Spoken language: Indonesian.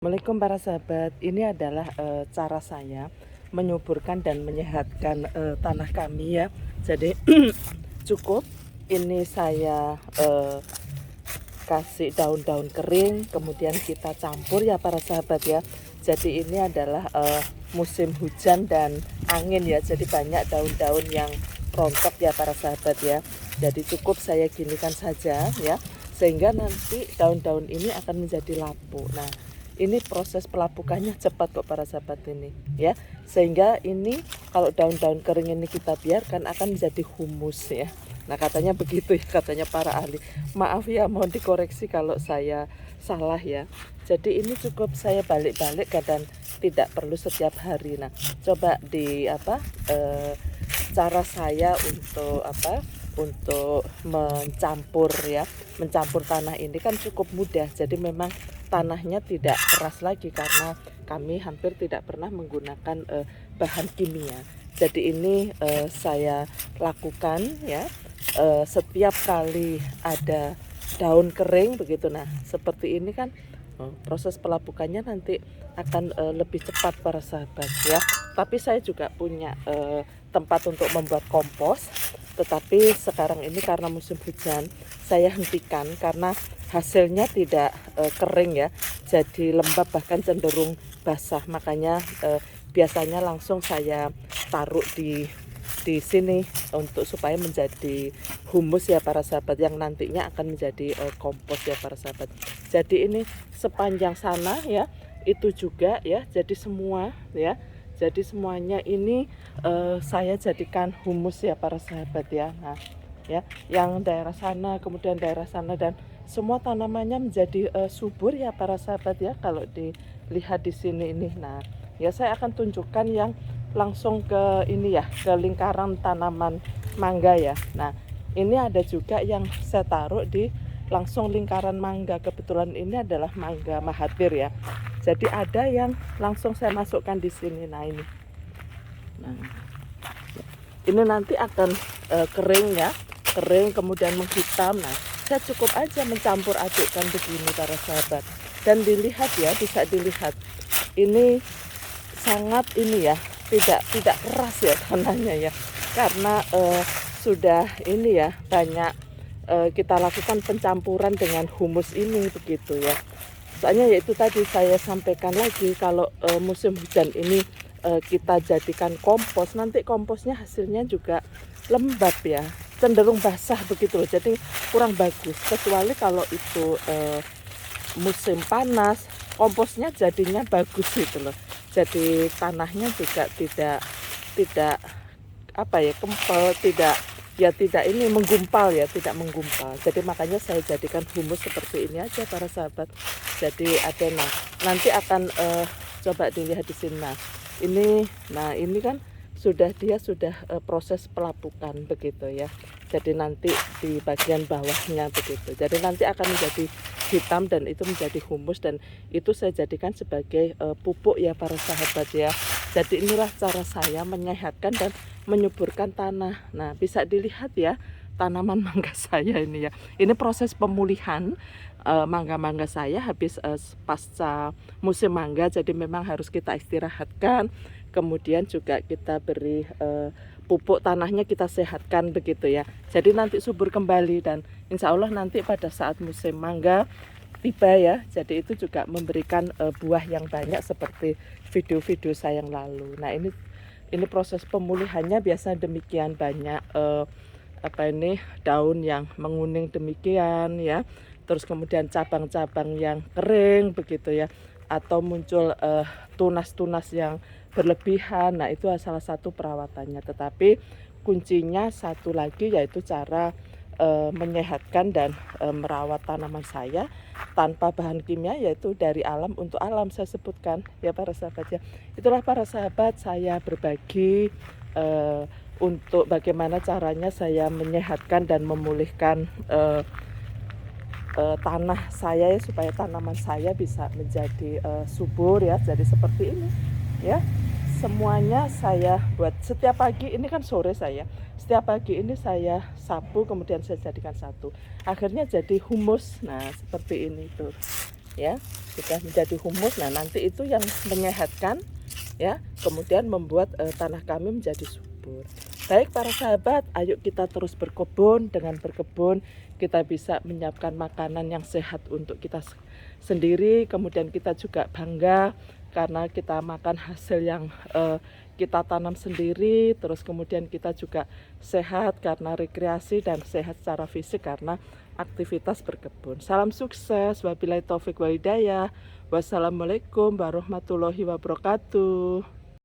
Assalamualaikum para sahabat, ini adalah cara saya menyuburkan dan menyehatkan tanah kami ya. Jadi cukup ini saya kasih daun-daun kering, kemudian kita campur ya para sahabat ya. Jadi ini adalah musim hujan dan angin ya, jadi banyak daun-daun yang rontok ya para sahabat ya. Jadi cukup saya ginikan saja ya, sehingga nanti daun-daun ini akan menjadi lapuk. Nah, ini proses pelapukannya cepat kok para sahabat ini ya, sehingga ini kalau daun-daun kering ini kita biarkan akan menjadi humus ya. Nah katanya begitu ya, katanya para ahli. Maaf ya, mohon dikoreksi kalau saya salah ya. Jadi ini cukup saya balik-balik dan tidak perlu setiap hari. Nah coba di cara saya untuk mencampur ya, mencampur tanah ini kan cukup mudah. Jadi memang tanahnya tidak keras lagi karena kami hampir tidak pernah menggunakan bahan kimia. Jadi ini saya lakukan ya, setiap kali ada daun kering begitu. Nah seperti ini kan proses pelapukannya nanti akan lebih cepat para sahabat ya. Tapi saya juga punya tempat untuk membuat kompos, tetapi sekarang ini karena musim hujan saya hentikan karena hasilnya tidak kering ya, jadi lembab bahkan cenderung basah. Makanya biasanya langsung saya taruh di sini untuk supaya menjadi humus ya para sahabat, yang nantinya akan menjadi kompos ya para sahabat. Jadi ini sepanjang sana ya itu juga ya, jadi semua ya, jadi semuanya ini saya jadikan humus ya para sahabat ya. Nah ya, yang daerah sana kemudian daerah sana dan semua tanamannya menjadi subur ya para sahabat ya, kalau dilihat di sini ini. Nah ya, saya akan tunjukkan yang langsung ke ini ya, ke lingkaran tanaman mangga ya. Nah ini ada juga yang saya taruh di langsung lingkaran mangga, kebetulan ini adalah mangga Mahathir ya. Jadi ada yang langsung saya masukkan di sini. Nah ini nanti akan kering ya, kering kemudian menghitam. Nah saya cukup aja mencampur adukkan begini para sahabat, dan dilihat ya, bisa dilihat ini sangat ini ya, tidak keras ya tanahnya ya, karena sudah ini ya, banyak kita lakukan pencampuran dengan humus ini begitu ya. Soalnya yaitu tadi saya sampaikan lagi, kalau musim hujan ini kita jadikan kompos, nanti komposnya hasilnya juga lembab ya, cenderung basah begitu loh, jadi kurang bagus. Kecuali kalau itu musim panas, komposnya jadinya bagus gitu loh, jadi tanahnya juga tidak kempel, tidak ini menggumpal ya, tidak menggumpal. Jadi makanya saya jadikan humus seperti ini aja para sahabat. Jadi ada, nah nanti akan coba dilihat di sini. Nah ini kan sudah proses pelapukan begitu ya. Jadi nanti di bagian bawahnya begitu. Jadi nanti akan menjadi hitam dan itu menjadi humus, dan itu saya jadikan sebagai pupuk ya para sahabat ya. Jadi inilah cara saya menyehatkan dan menyuburkan tanah. Nah bisa dilihat ya tanaman mangga saya ini ya. Ini proses pemulihan mangga-mangga saya habis pasca musim mangga, jadi memang harus kita istirahatkan. Kemudian juga kita beri pupuk tanahnya, kita sehatkan begitu ya. Jadi nanti subur kembali, dan insya Allah nanti pada saat musim mangga tiba ya, jadi itu juga memberikan buah yang banyak seperti video-video saya yang lalu. Nah ini proses pemulihannya biasa demikian, banyak daun yang menguning demikian ya, terus kemudian cabang-cabang yang kering begitu ya, atau muncul tunas-tunas yang berlebihan. Nah itu salah satu perawatannya, tetapi kuncinya satu lagi, yaitu cara menyehatkan dan merawat tanaman saya tanpa bahan kimia, yaitu dari alam untuk alam, saya sebutkan ya para sahabat ya. Itulah para sahabat, saya berbagi untuk bagaimana caranya saya menyehatkan dan memulihkan tanah saya ya, supaya tanaman saya bisa menjadi subur ya. Jadi seperti ini ya, semuanya saya buat setiap pagi. Ini kan sore saya, setiap pagi ini saya sapu, kemudian saya jadikan satu, akhirnya jadi humus. Nah seperti ini tuh ya, sudah menjadi humus. Nah, nanti itu yang menyehatkan ya, kemudian membuat tanah kami menjadi subur. Baik para sahabat, ayo kita terus berkebun. Dengan berkebun kita bisa menyiapkan makanan yang sehat untuk kita sendiri, kemudian kita juga bangga karena kita makan hasil yang kita tanam sendiri. Terus kemudian kita juga sehat karena rekreasi dan sehat secara fisik karena aktivitas berkebun. Salam sukses, wabillahi taufik wal hidayah. Wassalamualaikum warahmatullahi wabarakatuh.